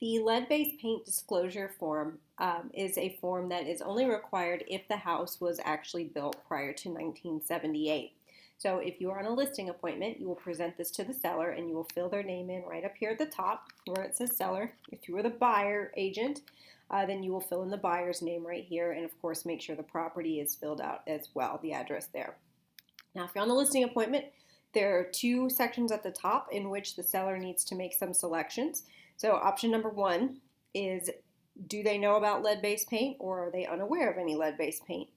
The lead-based paint disclosure form is a form that is only required if the house was actually built prior to 1978. So if you are on a listing appointment, you will present this to the seller and you will fill their name in right up here at the top where it says seller. If you are the buyer agent, then you will fill in the buyer's name right here, and of course make sure the property is filled out as well, the address there. Now if you're on the listing appointment, there are two sections at the top in which the seller needs to make some selections. So option number one is, do they know about lead-based paint, or are they unaware of any lead-based paint?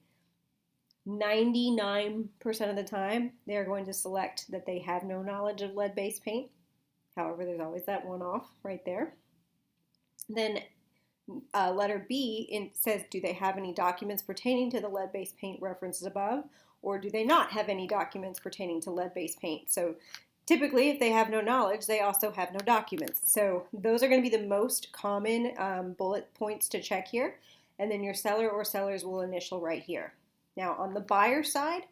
99% of the time, they're going to select that they have no knowledge of lead-based paint. However, there's always that one off right there. Then letter B says, do they have any documents pertaining to the lead-based paint references above, or do they not have any documents pertaining to lead-based paint? So typically, if they have no knowledge, they also have no documents. So those are going to be the most common bullet points to check here. And then your seller or sellers will initial right here. Now, on the buyer side,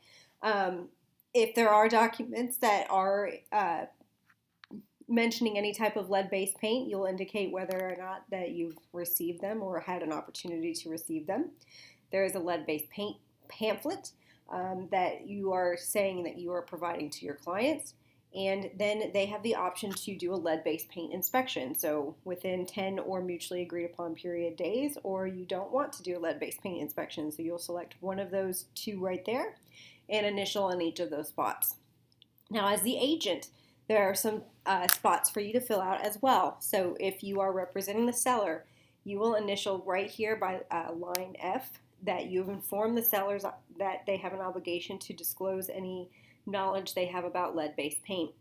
if there are documents that are mentioning any type of lead-based paint, you'll indicate whether or not that you've received them or had an opportunity to receive them. There is a lead-based paint pamphlet that you are saying that you are providing to your clients. And then they have the option to do a lead-based paint inspection. So within 10 or mutually agreed upon period days, or you don't want to do a lead-based paint inspection. So you'll select one of those two right there and initial on each of those spots. Now as the agent, there are some spots for you to fill out as well. So if you are representing the seller, you will initial right here by line F that you've informed the sellers that they have an obligation to disclose any knowledge they have about lead-based paint.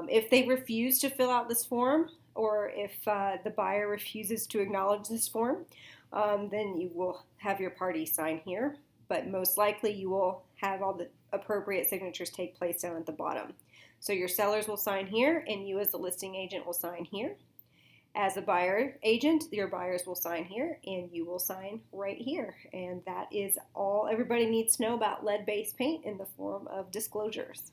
If they refuse to fill out this form, or if the buyer refuses to acknowledge this form, then you will have your party sign here, but most likely you will have all the appropriate signatures take place down at the bottom. So your sellers will sign here, and you as the listing agent will sign here. As a buyer agent, your buyers will sign here, and you will sign right here. And that is all everybody needs to know about lead-based paint in the form of disclosures.